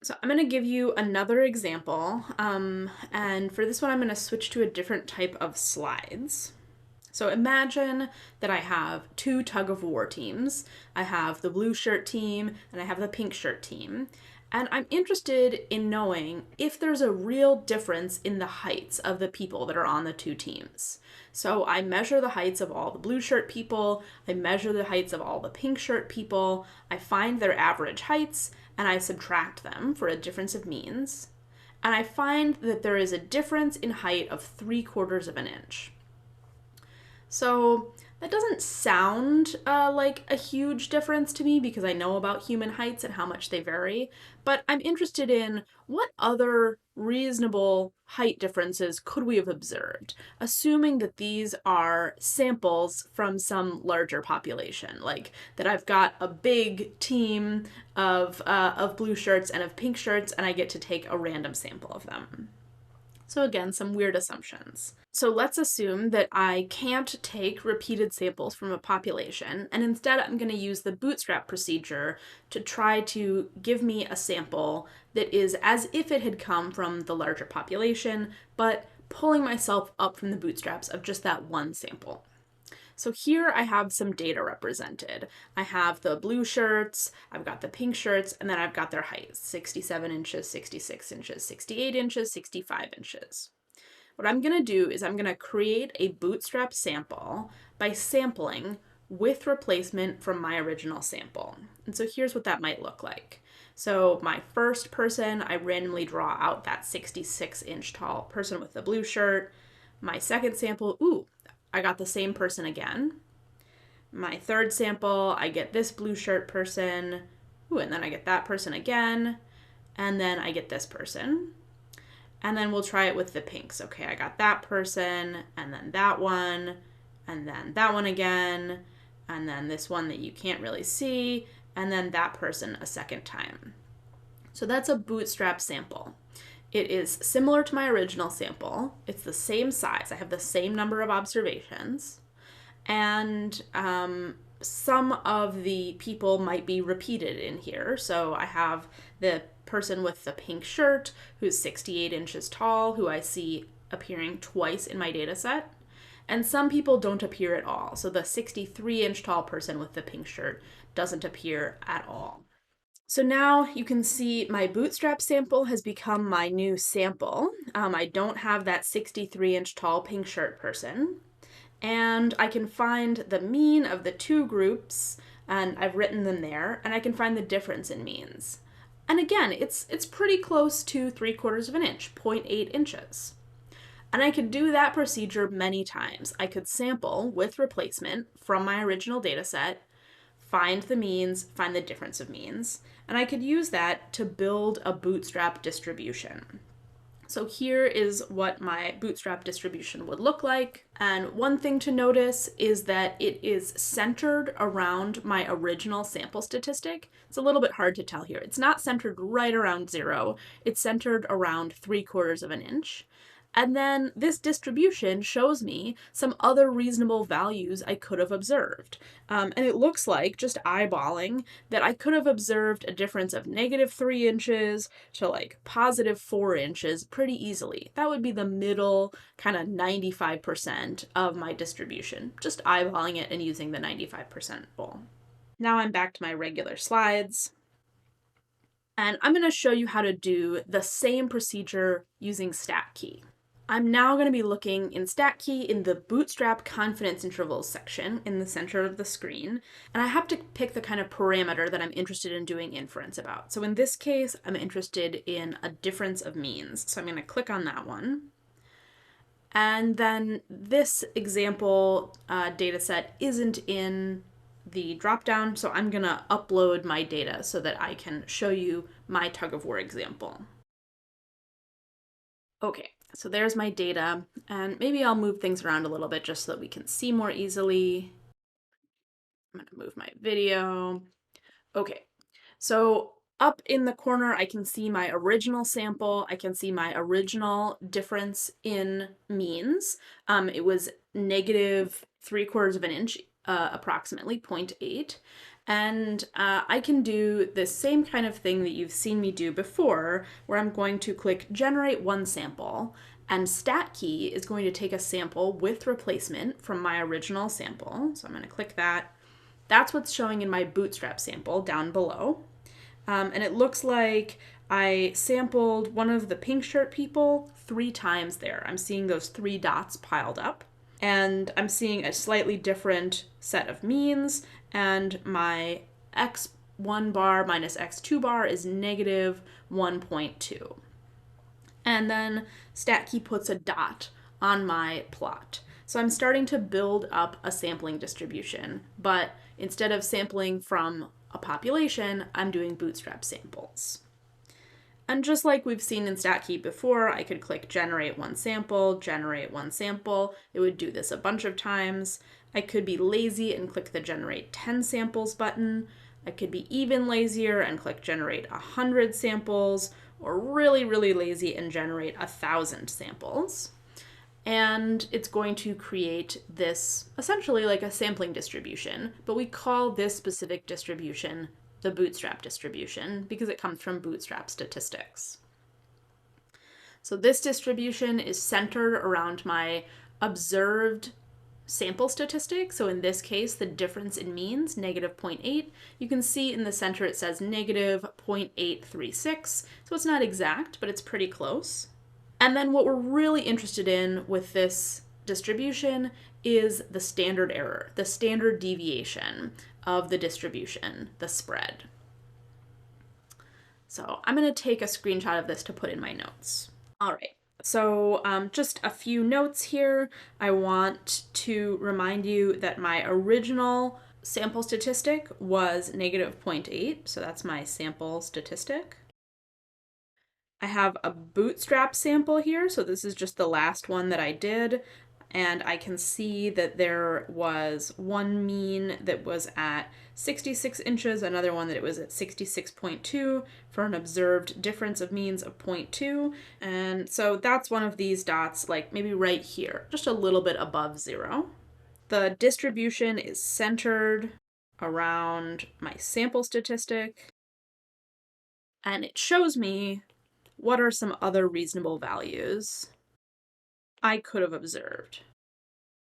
So I'm going to give you another example, and for this one I'm going to switch to a different type of slides. So imagine that I have two tug of war teams. I have the blue shirt team and I have the pink shirt team. And I'm interested in knowing if there's a real difference in the heights of the people that are on the two teams. So I measure the heights of all the blue shirt people, I measure the heights of all the pink shirt people, I find their average heights, and I subtract them for a difference of means. And I find that there is a difference in height of 3/4 of an inch. So that doesn't sound like a huge difference to me because I know about human heights and how much they vary, but I'm interested in what other reasonable height differences could we have observed, assuming that these are samples from some larger population, like that I've got a big team of blue shirts and of pink shirts, and I get to take a random sample of them. So again, some weird assumptions. So let's assume that I can't take repeated samples from a population, and instead I'm going to use the bootstrap procedure to try to give me a sample that is as if it had come from the larger population, but pulling myself up from the bootstraps of just that one sample. So here I have some data represented. I have the blue shirts, I've got the pink shirts, and then I've got their heights, 67 inches, 66 inches, 68 inches, 65 inches. What I'm going to do is I'm going to create a bootstrap sample by sampling with replacement from my original sample. And so here's what that might look like. So my first person, I randomly draw out that 66-inch tall person with the blue shirt. My second sample, ooh, I got the same person again. My third sample, I get this blue shirt person. Ooh, and then I get that person again. And then I get this person. And then we'll try it with the pinks. Okay, I got that person, and then that one, and then that one again, and then this one that you can't really see, and then that person a second time. So that's a bootstrap sample. It is similar to my original sample. It's the same size. I have the same number of observations. And some of the people might be repeated in here. So I have the person with the pink shirt who's 68 inches tall, who I see appearing twice in my data set. And some people don't appear at all. So the 63-inch tall person with the pink shirt doesn't appear at all. So now you can see my bootstrap sample has become my new sample. I don't have that 63-inch tall pink shirt person. And I can find the mean of the two groups, and I've written them there, and I can find the difference in means. And again, it's pretty close to 3/4 of an inch, 0.8 inches. And I could do that procedure many times. I could sample with replacement from my original data set, find the means, find the difference of means, and I could use that to build a bootstrap distribution. So here is what my bootstrap distribution would look like. And one thing to notice is that it is centered around my original sample statistic. It's a little bit hard to tell here. It's not centered right around 0. It's centered around 3/4 of an inch. And then this distribution shows me some other reasonable values I could have observed. And it looks like, just eyeballing, that I could have observed a difference of -3 inches to like +4 inches pretty easily. That would be the middle kind of 95% of my distribution, just eyeballing it and using the 95% rule. Now I'm back to my regular slides. And I'm going to show you how to do the same procedure using StatKey. I'm now going to be looking in StatKey in the Bootstrap confidence intervals section in the center of the screen, and I have to pick the kind of parameter that I'm interested in doing inference about. So in this case, I'm interested in a difference of means. So I'm going to click on that one. And then this example data set isn't in the dropdown, so I'm going to upload my data so that I can show you my tug of war example. Okay, so there's my data, and maybe I'll move things around a little bit just so that we can see more easily. I'm going to move my video. Okay, so up in the corner, I can see my original sample. I can see my original difference in means. It was -3/4 of an inch, approximately 0.8. And I can do the same kind of thing that you've seen me do before, where I'm going to click Generate One Sample, and StatKey is going to take a sample with replacement from my original sample. So I'm going to click that. That's what's showing in my bootstrap sample down below. And it looks like I sampled one of the pink shirt people 3 times there. I'm seeing those 3 dots piled up. And I'm seeing a slightly different set of means, and my x1 bar minus x2 bar is negative 1.2. And then StatKey puts a dot on my plot. So I'm starting to build up a sampling distribution, but instead of sampling from a population, I'm doing bootstrap samples. And just like we've seen in StatKey before, I could click Generate One Sample, Generate One Sample. It would do this a bunch of times. I could be lazy and click the Generate 10 Samples button. I could be even lazier and click Generate 100 samples, or really, really lazy and generate 1,000 samples. And it's going to create this essentially like a sampling distribution, but we call this specific distribution the bootstrap distribution because it comes from bootstrap statistics. So this distribution is centered around my observed sample statistic. So in this case, the difference in means, negative 0.8. You can see in the center it says negative 0.836. So it's not exact, but it's pretty close. And then what we're really interested in with this distribution is the standard error, the standard deviation of the distribution, the spread. So I'm going to take a screenshot of this to put in my notes. All right. So just a few notes here. I want to remind you that my original sample statistic was negative 0.8. So that's my sample statistic. I have a bootstrap sample here. So this is just the last one that I did. And I can see that there was one mean that was at 66 inches, another one that it was at 66.2 for an observed difference of means of 0.2. And so that's one of these dots, like maybe right here, just a little bit above 0. The distribution is centered around my sample statistic, and it shows me what are some other reasonable values I could have observed.